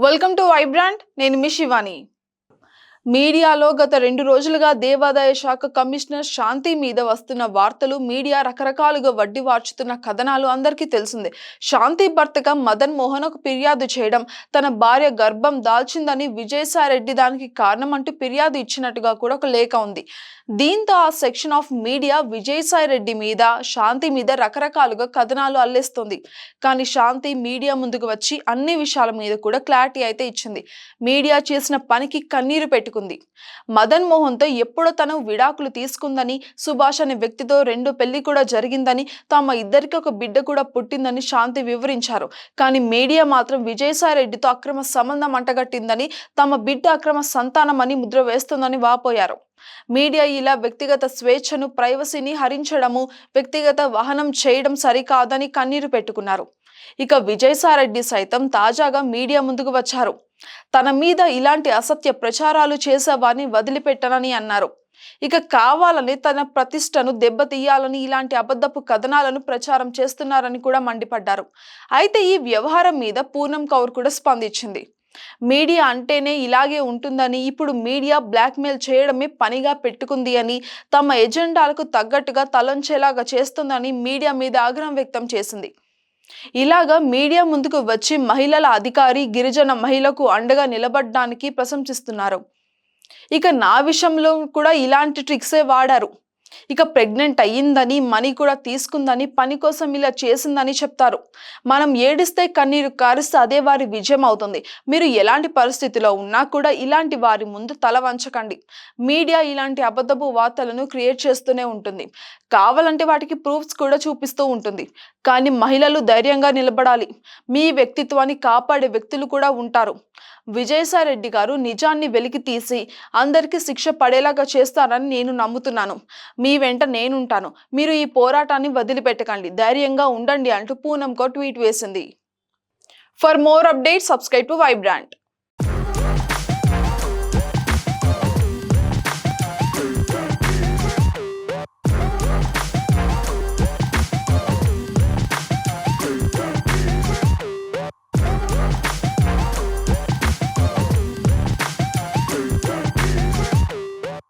Welcome to Vibrant. నేను మీ శివాని. మీడియాలో గత 2 రోజులుగా దేవాదాయ శాఖ కమిషనర్ శాంతి మీద వస్తున్న వార్తలు, మీడియా రకరకాలుగా వడ్డీ వార్చుతున్న కథనాలు అందరికీ తెలిసిందే. శాంతి భర్తగా మదన్ మోహన్ ఒక ఫిర్యాదు చేయడం, తన భార్య గర్భం దాల్చిందని విజయసాయిరెడ్డి దానికి కారణం అంటూ ఫిర్యాదు ఇచ్చినట్టుగా కూడా ఒక లేఖ ఉంది. దీంతో ఆ సెక్షన్ ఆఫ్ మీడియా విజయసాయిరెడ్డి మీద, శాంతి మీద రకరకాలుగా కథనాలు అల్లేస్తుంది. కానీ శాంతి మీడియా ముందుకు వచ్చి అన్ని విషయాల మీద కూడా క్లారిటీ అయితే ఇచ్చింది. మీడియా చేసిన పనికి కన్నీరు పెట్టుకుంది. మదన్ మోహన్ తో ఎప్పుడో తను విడాకులు తీసుకుందని, సుభాష్ అనే వ్యక్తితో 2 పెళ్లి కూడా జరిగిందని, తమ ఇద్దరికి ఒక బిడ్డ కూడా పుట్టిందని శాంతి వివరించారు. కానీ మీడియా మాత్రం విజయసాయిరెడ్డితో అక్రమ సంబంధం అంటగట్టిందని, తమ బిడ్డ అక్రమ సంతానం అని ముద్ర వేస్తుందని వాపోయారు. మీడియా ఇలా వ్యక్తిగత స్వేచ్ఛను, ప్రైవసీని హరించడము, వ్యక్తిగత వాహనం చేయడం సరికాదని కన్నీరు పెట్టుకున్నారు. ఇక విజయసాయిరెడ్డి సైతం తాజాగా మీడియా ముందుకు వచ్చారు. తన మీద ఇలాంటి అసత్య ప్రచారాలు చేసేవారిని వదిలిపెట్టనని అన్నారు. ఇక కావాలని తన ప్రతిష్టను దెబ్బతీయాలని ఇలాంటి అబద్ధపు కథనాలను ప్రచారం చేస్తున్నారని కూడా మండిపడ్డారు. అయితే ఈ వ్యవహారం మీద పూనం కౌర్ కూడా స్పందించింది. మీడియా అంటేనే ఇలాగే ఉంటుందని, ఇప్పుడు మీడియా బ్లాక్మెయిల్ చేయడమే పనిగా పెట్టుకుంది అని, తమ ఎజెండాలకు తగ్గట్టుగా తలంచేలాగా చేస్తుందని మీడియా మీద ఆగ్రహం వ్యక్తం చేసింది. ఇలాగా మీడియా ముందుకు వచ్చి మహిళల అధికారి, గిరిజన మహిళకు అండగా నిలబడడానికి ప్రశంసిస్తున్నారు. ఇక నా విషయంలో కూడా ఇలాంటి ట్రిక్సే వాడారు. ఇక ప్రెగ్నెంట్ అయ్యిందని, మనీ కూడా తీసుకుందని, పని కోసం ఇలా చేసిందని చెప్తారు. మనం ఏడిస్తే, కన్నీరు కారిస్తే అదే వారి విజయం అవుతుంది. మీరు ఎలాంటి పరిస్థితిలో ఉన్నా కూడా ఇలాంటి వారి ముందు తల వంచకండి. మీడియా ఇలాంటి అబద్ధపు వార్తలను క్రియేట్ చేస్తూనే ఉంటుంది. కావాలంటే వాటికి ప్రూఫ్స్ కూడా చూపిస్తూ ఉంటుంది. కానీ మహిళలు ధైర్యంగా నిలబడాలి. మీ వ్యక్తిత్వాన్ని కాపాడే వ్యక్తులు కూడా ఉంటారు. విజయసాయిరెడ్డి గారు నిజాన్ని వెలికి తీసి అందరికీ శిక్ష పడేలాగా చేస్తారని నేను నమ్ముతున్నాను. మీ వెంట నేనుంటాను. మీరు ఈ పోరాటాన్ని వదిలిపెట్టకండి, ధైర్యంగా ఉండండి అంటూ పూనంకో ట్వీట్ వేసింది. For more updates, subscribe to Vibrant.